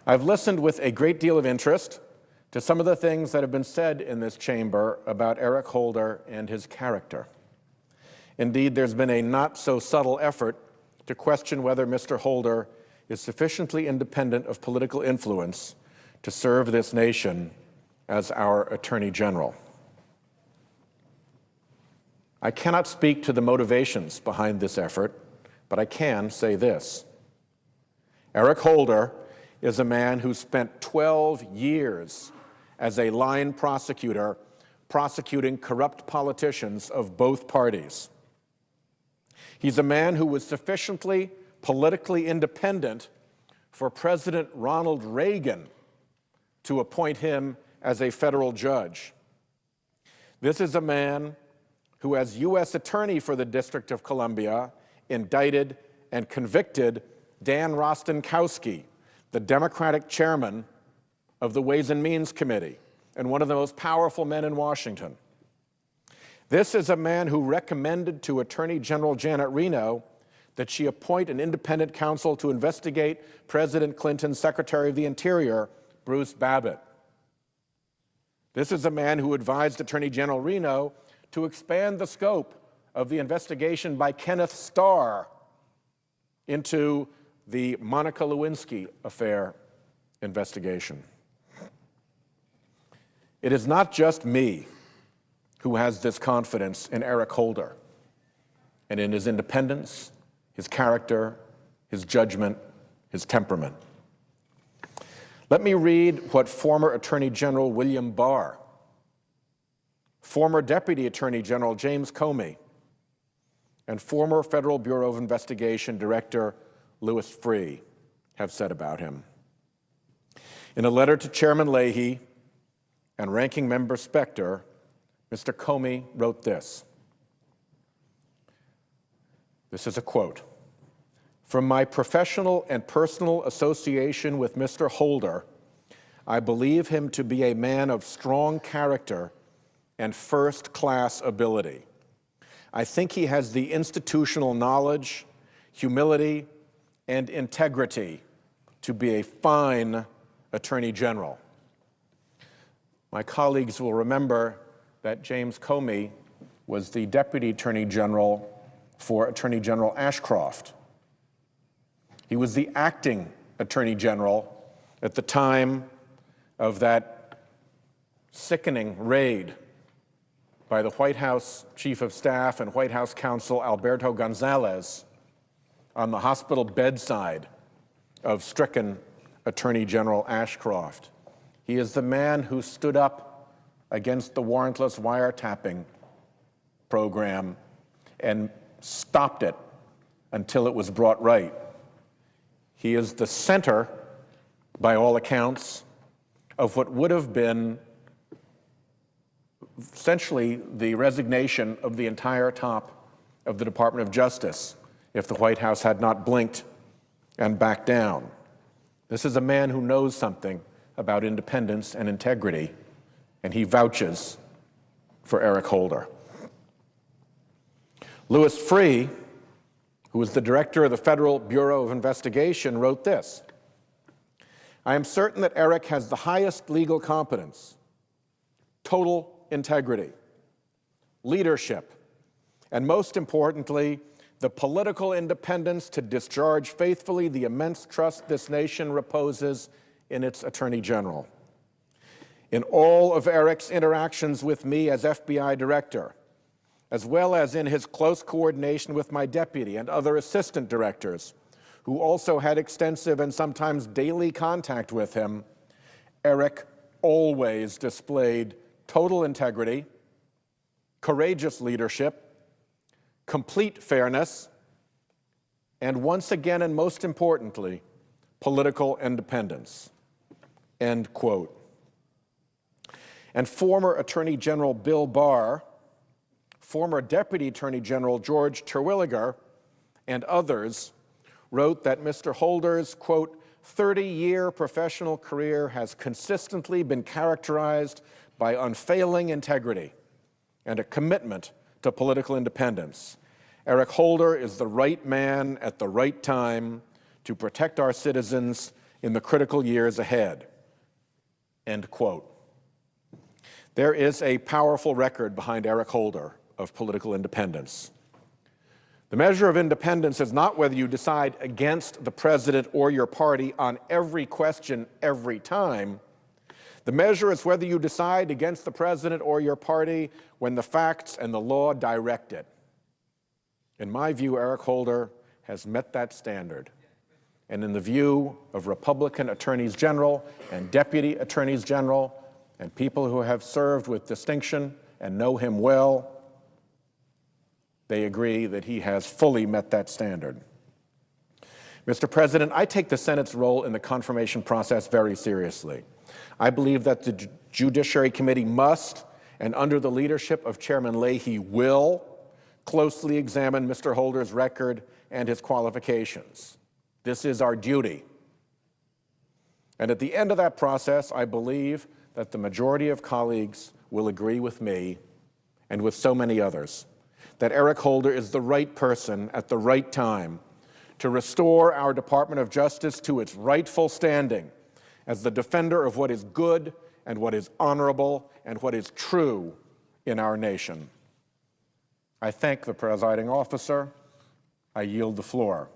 I've listened with a great deal of interest to some of the things that have been said in this chamber about Eric Holder and his character. Indeed, there's been a not-so-subtle effort to question whether Mr. Holder is sufficiently independent of political influence to serve this nation as our Attorney General. I cannot speak to the motivations behind this effort, but I can say this. Eric Holder is a man who spent 12 years as a line prosecutor prosecuting corrupt politicians of both parties. He's a man who was sufficiently politically independent for President Ronald Reagan to appoint him as a federal judge. This is a man who, as U.S. Attorney for the District of Columbia, indicted and convicted Dan Rostenkowski, the Democratic chairman of the Ways and Means Committee and one of the most powerful men in Washington. This is a man who recommended to Attorney General Janet Reno that she appoint an independent counsel to investigate President Clinton's Secretary of the Interior, Bruce Babbitt. This is a man who advised Attorney General Reno to expand the scope of the investigation by Kenneth Starr into the Monica Lewinsky affair investigation. It is not just me who has this confidence in Eric Holder and in his independence, his character, his judgment, his temperament. Let me read what former Attorney General William Barr, former Deputy Attorney General James Comey, and former Federal Bureau of Investigation Director Louis Freeh have said about him. In a letter to Chairman Leahy and Ranking Member Specter, Mr. Comey wrote this. This is a quote. "From my professional and personal association with Mr. Holder, I believe him to be a man of strong character and first-class ability. I think he has the institutional knowledge, humility, and integrity to be a fine Attorney General." My colleagues will remember that James Comey was the Deputy Attorney General for Attorney General Ashcroft. He was the acting Attorney General at the time of that sickening raid by the White House Chief of Staff and White House Counsel Alberto Gonzales on the hospital bedside of stricken Attorney General Ashcroft. He is the man who stood up against the warrantless wiretapping program and stopped it until it was brought right. He is the center, by all accounts, of what would have been essentially the resignation of the entire top of the Department of Justice if the White House had not blinked and backed down. This is a man who knows something about independence and integrity, and he vouches for Eric Holder. Louis Freeh, who was the director of the Federal Bureau of Investigation, wrote this. "I am certain that Eric has the highest legal competence, total integrity, leadership, and most importantly, the political independence to discharge faithfully the immense trust this nation reposes in its Attorney General. In all of Eric's interactions with me as FBI Director, as well as in his close coordination with my deputy and other assistant directors, who also had extensive and sometimes daily contact with him, Eric always displayed total integrity, courageous leadership, complete fairness, and once again, and most importantly, political independence." End quote. And former Attorney General Bill Barr, former Deputy Attorney General George Terwilliger, and others wrote that Mr. Holder's, quote, 30-year professional career has consistently been characterized by unfailing integrity and a commitment to political independence. Eric Holder is the right man at the right time to protect our citizens in the critical years ahead." End quote. There is a powerful record behind Eric Holder of political independence. The measure of independence is not whether you decide against the president or your party on every question every time. The measure is whether you decide against the president or your party when the facts and the law direct it. In my view, Eric Holder has met that standard. And in the view of Republican attorneys general and deputy attorneys general and people who have served with distinction and know him well, they agree that he has fully met that standard. Mr. President, I take the Senate's role in the confirmation process very seriously. I believe that the Judiciary Committee must, and under the leadership of Chairman Leahy will, closely examine Mr. Holder's record and his qualifications. This is our duty. And at the end of that process, I believe that the majority of colleagues will agree with me and with so many others that Eric Holder is the right person at the right time to restore our Department of Justice to its rightful standing as the defender of what is good and what is honorable and what is true in our nation. I thank the presiding officer. I yield the floor.